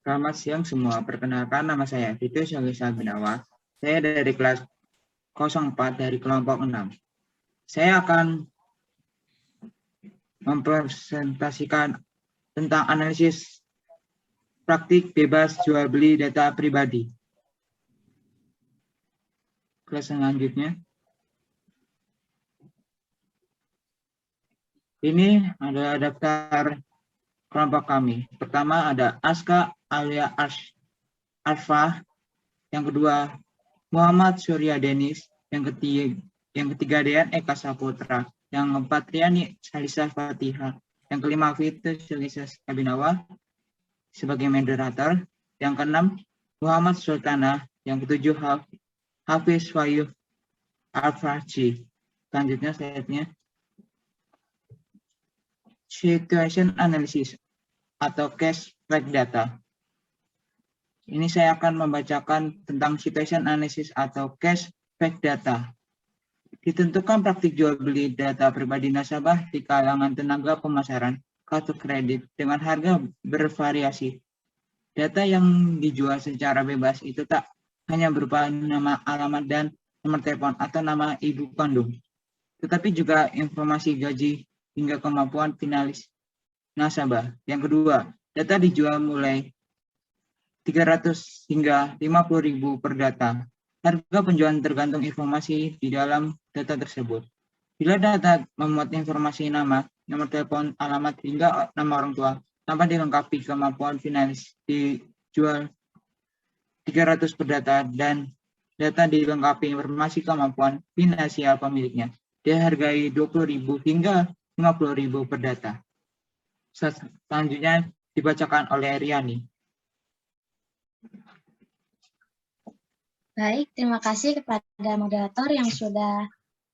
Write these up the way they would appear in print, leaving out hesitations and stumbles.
Selamat siang semua. Perkenalkan nama saya Vito Syagisa Binawa. Saya dari kelas 04 dari kelompok 6. Saya akan mempresentasikan tentang analisis praktik bebas jual beli data pribadi. Kelas selanjutnya. Ini adalah daftar kelompok kami. Pertama ada Aska Alia Arfa, yang kedua Muhammad Surya Denis, yang ketiga Dean Eka Saputra, yang keempat Riani Salisa Fatihah, yang kelima Vito Salisa Abinawa sebagai moderator, yang keenam Muhammad Sultana, yang ketujuh Hafiz Wayuh Al-Farji. Selanjutnya slide-nya. Situation Analysis atau Case Fact Data. Ini saya akan membacakan tentang Situation Analysis atau Case Fact Data. Ditentukan praktik jual beli data pribadi nasabah di kalangan tenaga pemasaran kartu kredit dengan harga bervariasi. Data yang dijual secara bebas itu tak hanya berupa nama, alamat, dan nomor telepon atau nama ibu kandung, tetapi juga informasi gaji hingga kemampuan finalis nasabah. Yang kedua, data dijual mulai 300 hingga 50.000 per data. Harga penjualan tergantung informasi di dalam data tersebut. Bila data memuat informasi nama, nomor telepon, alamat, hingga nama orang tua, tanpa dilengkapi kemampuan finalis dijual 300 per data, dan data dilengkapi informasi kemampuan finansial pemiliknya, dihargai 20.000 hingga 50.000 per data. Selanjutnya dibacakan oleh Riani. Baik, terima kasih kepada moderator yang sudah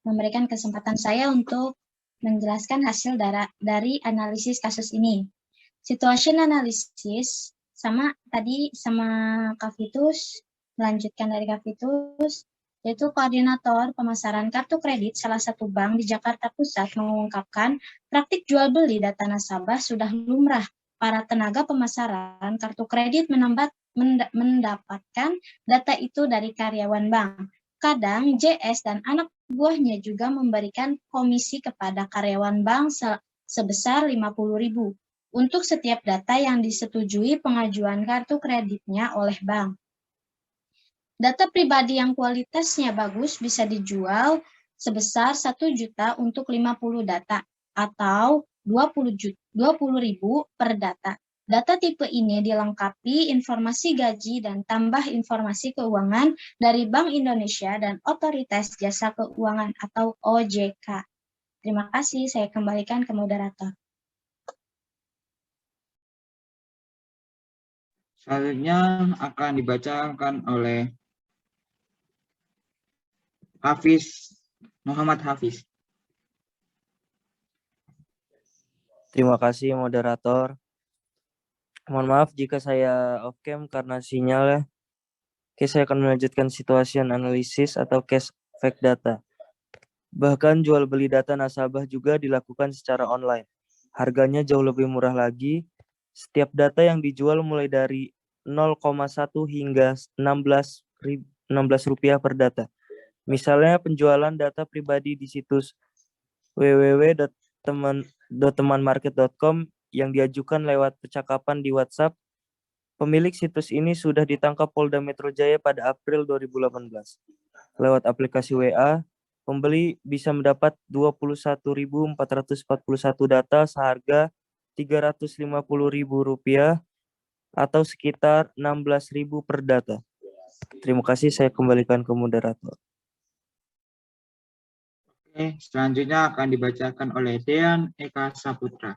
memberikan kesempatan saya untuk menjelaskan hasil dari analisis kasus ini. Situation analysis sama Kak Vitus, melanjutkan dari Kak Vitus, yaitu koordinator pemasaran kartu kredit salah satu bank di Jakarta Pusat mengungkapkan praktik jual beli data nasabah sudah lumrah. Para tenaga pemasaran kartu kredit mendapatkan data itu dari karyawan bank. Kadang JS dan anak buahnya juga memberikan komisi kepada karyawan bank sebesar 50.000 untuk setiap data yang disetujui pengajuan kartu kreditnya oleh bank. Data pribadi yang kualitasnya bagus bisa dijual sebesar 1 juta untuk 50 data atau 20.000 per data. Data tipe ini dilengkapi informasi gaji dan tambah informasi keuangan dari Bank Indonesia dan Otoritas Jasa Keuangan atau OJK. Terima kasih, saya kembalikan ke moderator. Selanjutnya akan dibacakan oleh Muhammad Hafiz. Terima kasih moderator. Mohon maaf jika saya off cam karena sinyal ya. Oke, saya akan melanjutkan situation analysis atau case fact data. Bahkan jual beli data nasabah juga dilakukan secara online. Harganya jauh lebih murah lagi. Setiap data yang dijual mulai dari 0,1 hingga 16 rupiah per data. Misalnya penjualan data pribadi di situs www.temanmarket.com yang diajukan lewat percakapan di WhatsApp. Pemilik situs ini sudah ditangkap Polda Metro Jaya pada April 2018. Lewat aplikasi WA, pembeli bisa mendapat 21.441 data seharga Rp350.000 atau sekitar 16.000 per data. Terima kasih, saya kembalikan ke moderator. Oke, selanjutnya akan dibacakan oleh Dean Eka Saputra.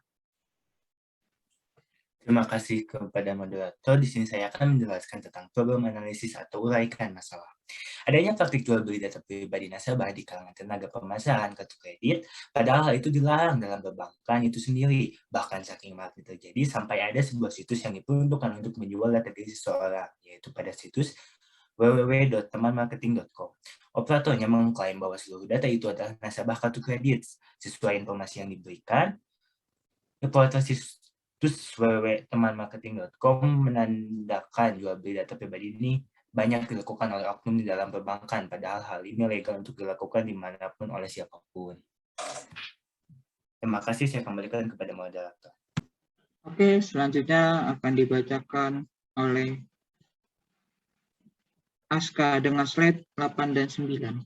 Terima kasih kepada moderator. Di sini saya akan menjelaskan tentang problem analisis atau uraikan masalah. Adanya praktik jual beli data pribadi nasabah di kalangan tenaga pemasaran kartu kredit, padahal hal itu dilarang dalam perbankan itu sendiri. Bahkan saking marak terjadi sampai ada sebuah situs yang diperuntukkan untuk menjual data diri seseorang, yaitu pada situs www.temanmarketing.com. Operatornya mengklaim bahwa seluruh data itu adalah nasabah kartu kredit. Sesuai informasi yang diberikan, operator situs Terus www.temanmarketing.com menandakan jual beli data pribadi ini banyak dilakukan oleh oknum di dalam perbankan, padahal hal ini legal untuk dilakukan dimanapun oleh siapapun. Terima kasih, saya kembalikan kepada moderator. Oke, selanjutnya akan dibacakan oleh Aska dengan slide 8 dan 9.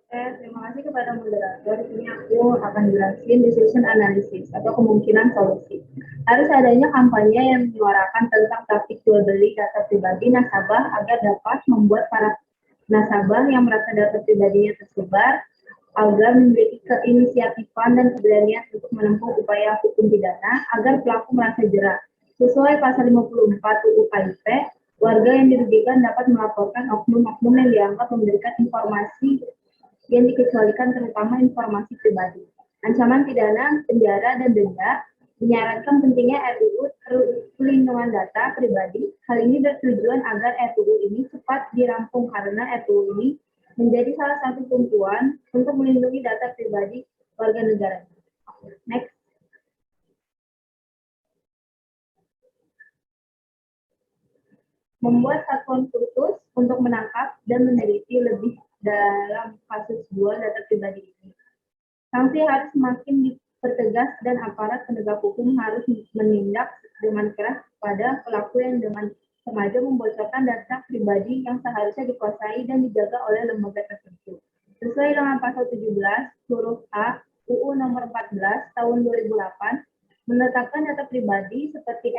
Terima kasih kepada moderator. Di sini aku akan jelasin decision analysis atau kemungkinan solusi. Harus adanya kampanye yang menyuarakan tentang praktik jual beli data pribadi nasabah agar dapat membuat para nasabah yang merasa data pribadinya tersebar agar memiliki keinisiatifan dan keberanian untuk menempuh upaya hukum pidana agar pelaku merasa jerah. Sesuai pasal 54 UU KIP, warga yang dirugikan dapat melaporkan oknum-oknum yang dianggap memberikan informasi yang dikecualikan, terutama informasi pribadi. Ancaman pidana, penjara, dan denda. Menyarankan pentingnya RUU Perlindungan Data Pribadi. Hal ini bertujuan agar RUU ini cepat dirampung karena RUU ini menjadi salah satu tumpuan untuk melindungi data pribadi warga negara. Next. Membuat satuan khusus untuk menangkap dan meneliti lebih dalam kasus jual data pribadi ini. Sanksi harus semakin dipertegas dan aparat penegak hukum harus menindak dengan keras pada pelaku yang dengan sengaja membocorkan data pribadi yang seharusnya dikuasai dan dijaga oleh lembaga tertentu. Sesuai dengan pasal 17 huruf A UU nomor 14 tahun 2008 menetapkan data pribadi seperti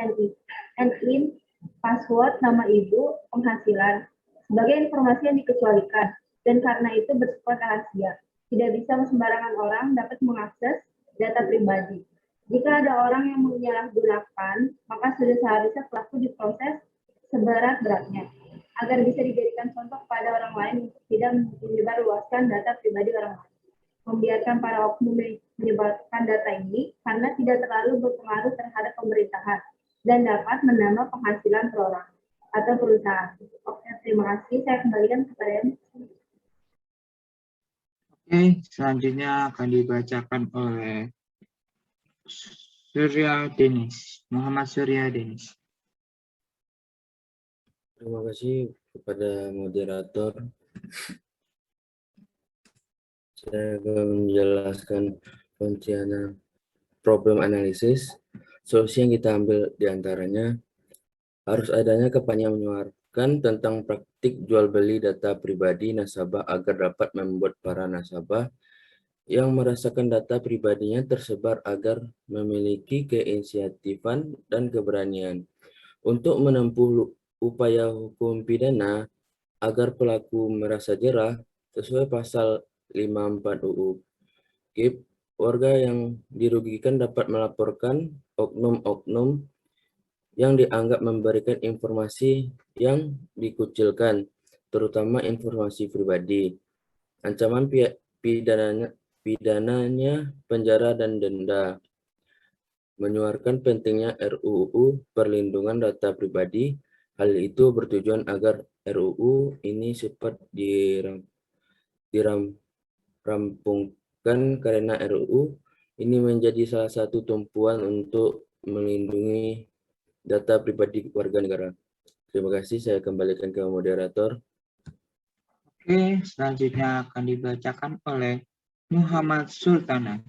NIN, password, nama ibu, penghasilan sebagai informasi yang dikecualikan. Dan karena itu bersifat rahasia. Tidak bisa sembarangan orang dapat mengakses data pribadi. Jika ada orang yang menyalahgunakan, maka sudah seharusnya pelaku diproses seberat-beratnya, agar bisa dijadikan contoh pada orang lain untuk tidak menyebarluaskan data pribadi orang lain. Membiarkan para oknum menyebarkan data ini karena tidak terlalu berpengaruh terhadap pemerintahan dan dapat menambah penghasilan per orang atau perusahaan. Oke, terima kasih. Saya kembalikan kepada Oke, selanjutnya akan dibacakan oleh Surya Denis, Muhammad Surya Denis. Terima kasih kepada moderator. Saya akan menjelaskan rencana problem analisis. Solusi yang kita ambil diantaranya harus adanya kampanye yang menyuarakan tentang praktik jual beli data pribadi nasabah agar dapat membuat para nasabah yang merasakan data pribadinya tersebar agar memiliki keinisiatifan dan keberanian untuk menempuh upaya hukum pidana agar pelaku merasa jerah sesuai pasal 54 UU KIP. Warga yang dirugikan dapat melaporkan oknum-oknum yang dianggap memberikan informasi yang dikucilkan, terutama informasi pribadi. Ancaman pidananya penjara dan denda. Menyuarakan pentingnya RUU Perlindungan Data Pribadi. Hal itu bertujuan agar RUU ini cepat dirampungkan karena RUU ini menjadi salah satu tumpuan untuk melindungi data pribadi warga negara. Terima kasih, saya kembalikan ke moderator. Oke, selanjutnya akan dibacakan oleh Muhammad Sultana.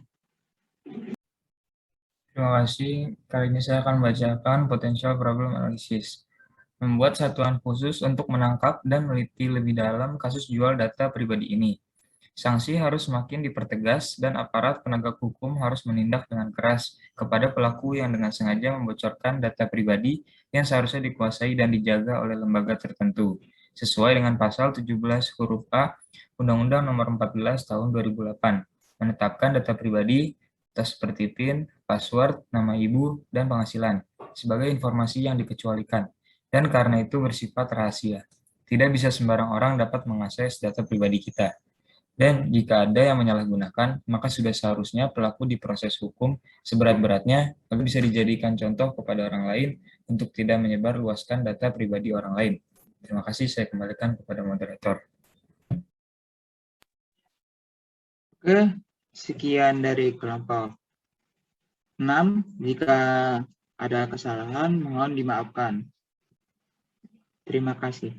Terima kasih. Kali ini saya akan membacakan potential problem analysis. Membuat satuan khusus untuk menangkap dan meneliti lebih dalam kasus jual data pribadi ini. Sanksi harus semakin dipertegas dan aparat penegak hukum harus menindak dengan keras kepada pelaku yang dengan sengaja membocorkan data pribadi yang seharusnya dikuasai dan dijaga oleh lembaga tertentu, sesuai dengan pasal 17 huruf A Undang-Undang Nomor 14 Tahun 2008, menetapkan data pribadi seperti PIN, password, nama ibu, dan penghasilan sebagai informasi yang dikecualikan, dan karena itu bersifat rahasia. Tidak bisa sembarang orang dapat mengakses data pribadi kita. Dan jika ada yang menyalahgunakan, maka sudah seharusnya pelaku diproses hukum seberat-beratnya agar bisa dijadikan contoh kepada orang lain untuk tidak menyebarluaskan data pribadi orang lain. Terima kasih, saya kembalikan kepada moderator. Oke, sekian dari kelompok 6. Jika ada kesalahan, mohon dimaafkan. Terima kasih.